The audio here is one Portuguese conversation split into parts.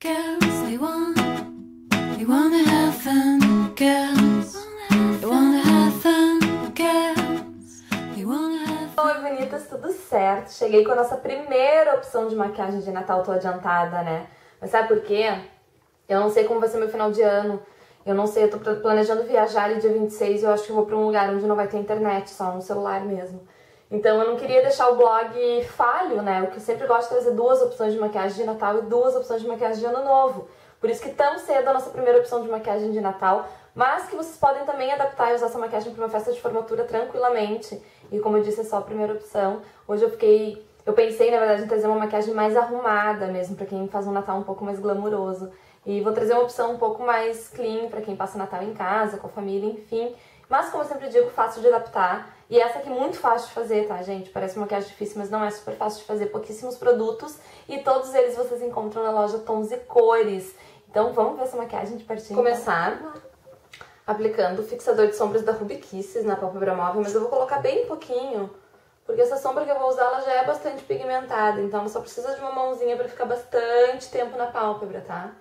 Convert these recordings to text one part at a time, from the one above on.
Girls, they wanna have fun. Girls, they wanna have fun. Girls, they wanna have fun. Oi, bonitas, tudo certo? Cheguei com a nossa primeira opção de maquiagem de Natal, tô adiantada, né? Mas sabe por quê? Eu não sei como vai ser meu final de ano. Eu não sei, eu tô planejando viajar ali dia 26 e eu acho que eu vou pra um lugar onde não vai ter internet, só no celular mesmo. Então eu não queria deixar o blog falho, né? Eu sempre gosto de trazer duas opções de maquiagem de Natal e duas opções de maquiagem de Ano Novo. Por isso que tão cedo a nossa primeira opção de maquiagem de Natal, mas que vocês podem também adaptar e usar essa maquiagem para uma festa de formatura tranquilamente. E como eu disse, é só a primeira opção. Hoje eu pensei, na verdade, em trazer uma maquiagem mais arrumada mesmo, para quem faz um Natal um pouco mais glamuroso. E vou trazer uma opção um pouco mais clean para quem passa Natal em casa, com a família, enfim. Mas, como eu sempre digo, fácil de adaptar. E essa aqui é muito fácil de fazer, tá, gente? Parece uma maquiagem difícil, mas não é, super fácil de fazer. Pouquíssimos produtos e todos eles vocês encontram na loja Tons e Cores. Então, vamos ver essa maquiagem de pertinho. Começar aplicando o fixador de sombras da Ruby Kisses na pálpebra móvel, mas eu vou colocar bem pouquinho, porque essa sombra que eu vou usar, ela já é bastante pigmentada. Então, ela só precisa de uma mãozinha pra ficar bastante tempo na pálpebra, tá?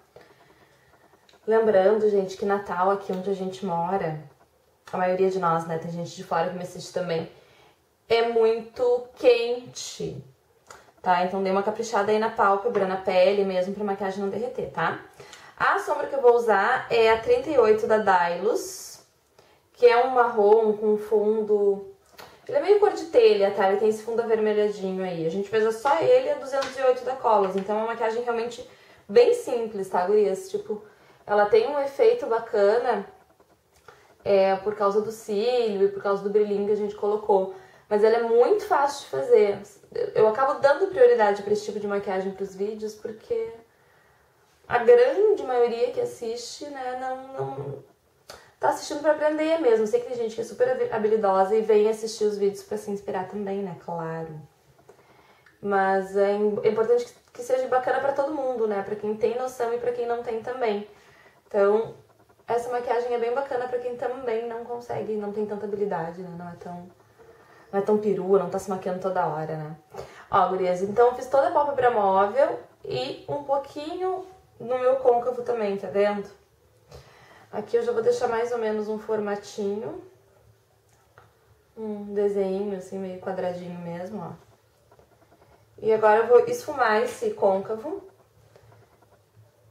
Lembrando, gente, que Natal, aqui onde a gente mora, a maioria de nós, né, tem gente de fora que me assiste também, é muito quente, tá? Então dê uma caprichada aí na pálpebra, na pele mesmo, pra maquiagem não derreter, tá? A sombra que eu vou usar é a 38 da Dylos, que é um marrom com fundo... Ele é meio cor de telha, tá? Ele tem esse fundo avermelhadinho aí. A gente fez só ele, a 208 da Colas, então é uma maquiagem realmente bem simples, tá, gurias? Tipo, ela tem um efeito bacana... por causa do cílio e por causa do brilhinho que a gente colocou. Mas ela é muito fácil de fazer. Eu acabo dando prioridade para esse tipo de maquiagem para os vídeos, porque a grande maioria que assiste, né, não tá assistindo para aprender mesmo. Sei que tem gente que é super habilidosa e vem assistir os vídeos para se inspirar também, né, claro. Mas é importante que seja bacana para todo mundo, né, para quem tem noção e para quem não tem também. Então... essa maquiagem é bem bacana pra quem também não consegue, não tem tanta habilidade, né? Não é tão perua, não tá se maquiando toda hora, né? Ó, gurias, então eu fiz toda a pálpebra móvel e um pouquinho no meu côncavo também, tá vendo? Aqui eu já vou deixar mais ou menos um formatinho, um desenho assim, meio quadradinho mesmo, ó. E agora eu vou esfumar esse côncavo.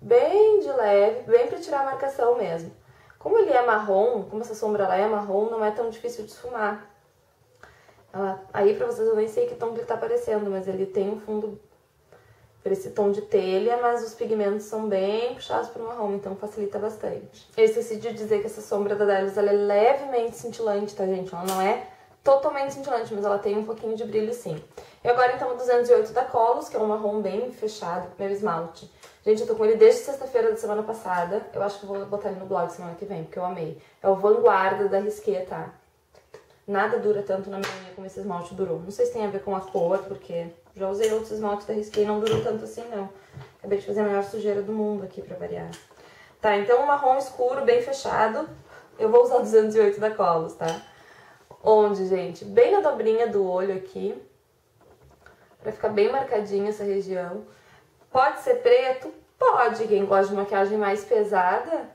Bem de leve, bem pra tirar a marcação mesmo. Como ele é marrom, como essa sombra ela é marrom, não é tão difícil de esfumar. Aí pra vocês eu nem sei que tom que ele tá aparecendo, mas ele tem um fundo por esse tom de telha, mas os pigmentos são bem puxados pro marrom, então facilita bastante. Eu esqueci de dizer que essa sombra da Dylos, ela é levemente cintilante, tá, gente? Ela não é totalmente cintilante, mas ela tem um pouquinho de brilho sim. E agora então o 208 da Colos, que é um marrom bem fechado, meu esmalte. Gente, eu tô com ele desde sexta-feira da semana passada. Eu acho que eu vou botar ele no blog semana que vem, porque eu amei. É o Vanguarda da Risqué, tá? Nada dura tanto na minha unha como esse esmalte durou. Não sei se tem a ver com a cor, porque já usei outros esmaltes da Risqué e não durou tanto assim, não. Acabei de fazer a maior sujeira do mundo aqui pra variar. Tá, então um marrom escuro, bem fechado. Eu vou usar o 208 da Colos, tá? Onde, gente? Bem na dobrinha do olho aqui. Pra ficar bem marcadinha essa região. Pode ser preto? Pode. Quem gosta de maquiagem mais pesada,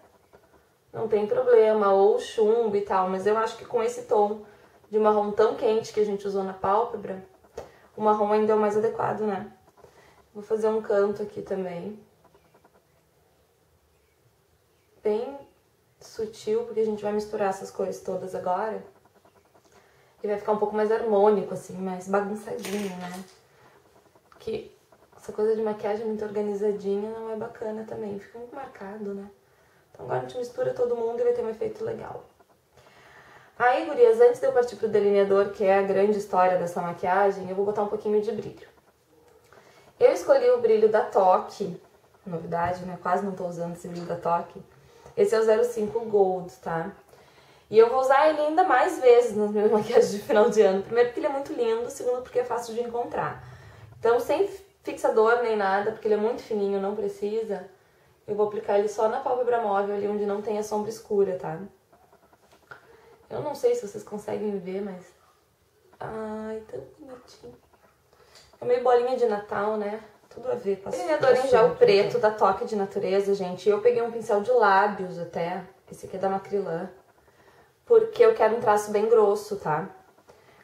não tem problema. Ou chumbo e tal. Mas eu acho que com esse tom de marrom tão quente que a gente usou na pálpebra, o marrom ainda é o mais adequado, né? Vou fazer um canto aqui também. Bem sutil, porque a gente vai misturar essas cores todas agora. E vai ficar um pouco mais harmônico, assim, mais bagunçadinho, né? Que... essa coisa de maquiagem muito organizadinha não é bacana também, fica muito marcado, né? Então agora a gente mistura todo mundo e vai ter um efeito legal. Aí, gurias, antes de eu partir pro delineador, que é a grande história dessa maquiagem, eu vou botar um pouquinho de brilho. Eu escolhi o brilho da Toque, novidade, né? Quase não tô usando esse brilho da Toque. Esse é o 05 Gold, tá? E eu vou usar ele ainda mais vezes nas minhas maquiagens de final de ano. Primeiro porque ele é muito lindo, segundo porque é fácil de encontrar. Então, sem fixador nem nada, porque ele é muito fininho, não precisa. Eu vou aplicar ele só na pálpebra móvel, ali onde não tem a sombra escura, tá? Eu não sei se vocês conseguem ver, mas... ai, tão bonitinho. É meio bolinha de Natal, né? tudo a ver com a delineador em gel preto da Toque de Natureza, gente. Eu peguei um pincel de lábios até, esse aqui é da Macrylan, porque eu quero um traço bem grosso, tá?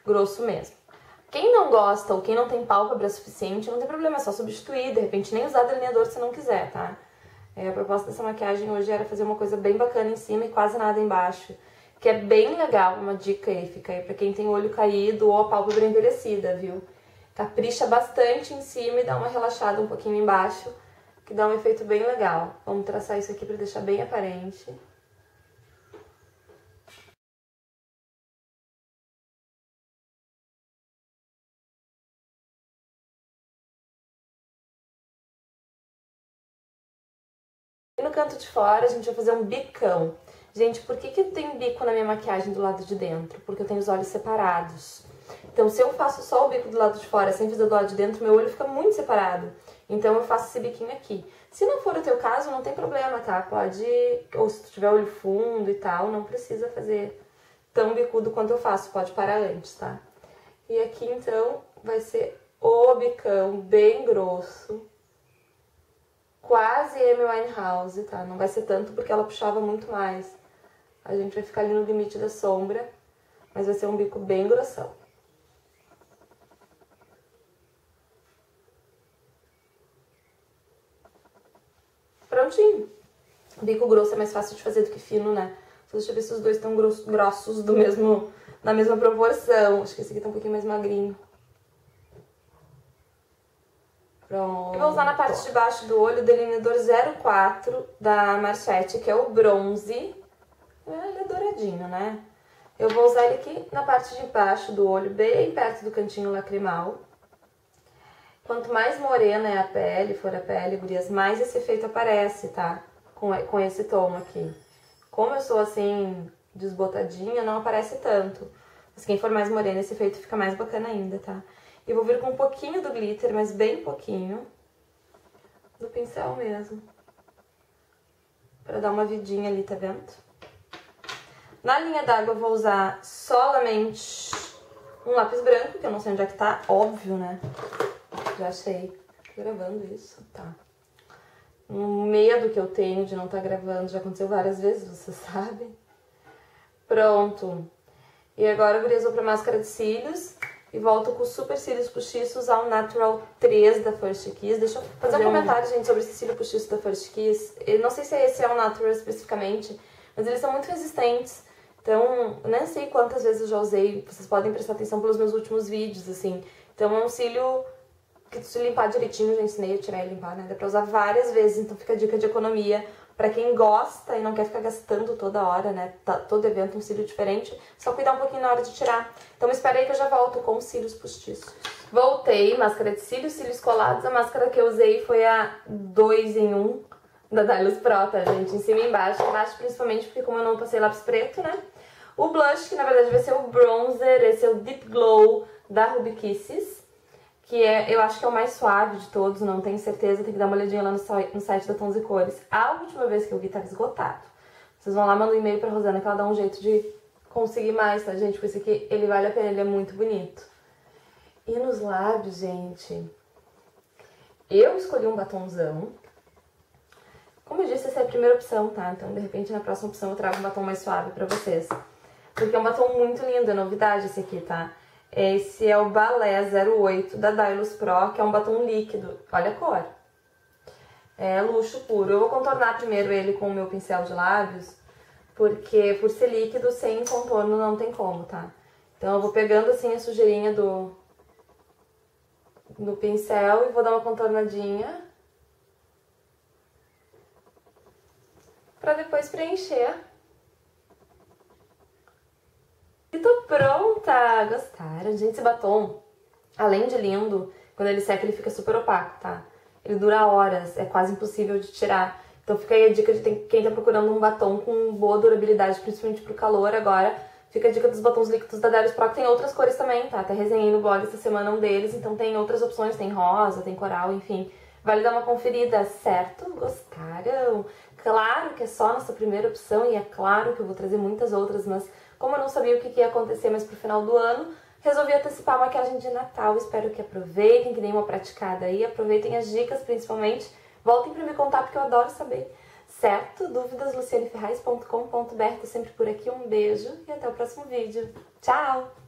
Grosso mesmo. Quem não gosta ou quem não tem pálpebra suficiente, não tem problema, é só substituir, de repente nem usar delineador se não quiser, tá? A proposta dessa maquiagem hoje era fazer uma coisa bem bacana em cima e quase nada embaixo, que é bem legal, uma dica aí, fica aí pra quem tem o olho caído ou a pálpebra envelhecida, viu? Capricha bastante em cima e dá uma relaxada um pouquinho embaixo, que dá um efeito bem legal. Vamos traçar isso aqui pra deixar bem aparente. E no canto de fora a gente vai fazer um bicão. Gente, por que tem bico na minha maquiagem do lado de dentro? Porque eu tenho os olhos separados. Então, se eu faço só o bico do lado de fora, sem fazer do lado de dentro, meu olho fica muito separado. Então, eu faço esse biquinho aqui. Se não for o teu caso, não tem problema, tá? Pode... Ou se tu tiver olho fundo e tal, não precisa fazer tão bicudo quanto eu faço. Pode parar antes, tá? E aqui, então, vai ser o bicão bem grosso. Quase Amy Winehouse, tá? Não vai ser tanto porque ela puxava muito mais. A gente vai ficar ali no limite da sombra, mas vai ser um bico bem grossão. Prontinho. Bico grosso é mais fácil de fazer do que fino, né? Então, deixa eu ver se os dois estão grossos na mesma proporção. Acho que esse aqui tá um pouquinho mais magrinho. Pronto. Eu vou usar na parte de baixo do olho o delineador 04 da Marchette, que é o bronze. Ele é douradinho, né? Eu vou usar ele aqui na parte de baixo do olho, bem perto do cantinho lacrimal. Quanto mais morena é a pele, for a pele, gurias, mais esse efeito aparece, tá? Com esse tom aqui. Como eu sou assim, desbotadinha, não aparece tanto. Mas quem for mais morena, esse efeito fica mais bacana ainda, tá? E vou vir com um pouquinho do glitter, mas bem pouquinho. Do pincel mesmo. Pra dar uma vidinha ali, tá vendo? Na linha d'água eu vou usar solamente um lápis branco, que eu não sei onde é que tá, óbvio, né? Já achei. Tô gravando isso, tá. Um medo que eu tenho de não estar gravando, já aconteceu várias vezes, você sabe. Pronto. E agora, gurias, vou pra máscara de cílios e volto com os super cílios postiços ao Natural 3 da First Kiss. Deixa eu fazer um comentário, gente, sobre esse cílio postiço da First Kiss. Eu não sei se esse é o Natural especificamente, mas eles são muito resistentes. Então, eu nem sei quantas vezes eu já usei, vocês podem prestar atenção pelos meus últimos vídeos, assim. Então, é um cílio que se limpar direitinho, já ensinei a tirar e limpar, né? Dá pra usar várias vezes, então fica a dica de economia. Pra quem gosta e não quer ficar gastando toda hora, né? Todo evento um cílio diferente, só cuidar um pouquinho na hora de tirar. Então espera aí que eu já volto com os cílios postiços. Voltei, máscara de cílios, cílios colados. A máscara que eu usei foi a 2 em 1 da Dylos Pro, tá, gente? Em cima e embaixo. Embaixo principalmente porque como eu não passei lápis preto, né? O blush, que na verdade vai ser o bronzer, esse é o Deep Glow da Ruby Kisses. Que eu acho que é o mais suave de todos, não tenho certeza, tem que dar uma olhadinha lá no site da Tons e Cores. A última vez que eu vi estava esgotado. Vocês vão lá, mandam um e-mail pra Rosana que ela dá um jeito de conseguir mais, tá, gente? Porque esse aqui, ele vale a pena, ele é muito bonito. E nos lábios, gente, eu escolhi um batonzão. Como eu disse, essa é a primeira opção, tá? Então, de repente, na próxima opção eu trago um batom mais suave pra vocês. Porque é um batom muito lindo, é novidade esse aqui, tá? Esse é o Balé 08 da Dylos Pro, que é um batom líquido. Olha a cor. É luxo puro. Eu vou contornar primeiro ele com o meu pincel de lábios, porque por ser líquido, sem contorno não tem como, tá? Então eu vou pegando assim a sujeirinha do pincel e vou dar uma contornadinha. Pra depois preencher. E tô pronta! Gostaram? Gente, esse batom, além de lindo, quando ele seca ele fica super opaco, tá? Ele dura horas, é quase impossível de tirar. Então fica aí a dica de quem tá procurando um batom com boa durabilidade, principalmente pro calor agora. Fica a dica dos batons líquidos da Dylos Pro, que tem outras cores também, tá? Até resenhei no blog essa semana um deles, então tem outras opções, tem rosa, tem coral, enfim. Vale dar uma conferida, certo? Gostaram? Claro que é só a nossa primeira opção e é claro que eu vou trazer muitas outras, mas como eu não sabia o que ia acontecer mais pro final do ano, Resolvi antecipar a maquiagem de Natal, espero que aproveitem, que deem uma praticada aí, aproveitem as dicas principalmente. Voltem pra me contar porque eu adoro saber. Certo? Dúvidas, lucianeferraz.com.br. Tô sempre por aqui. Um beijo e até o próximo vídeo. Tchau!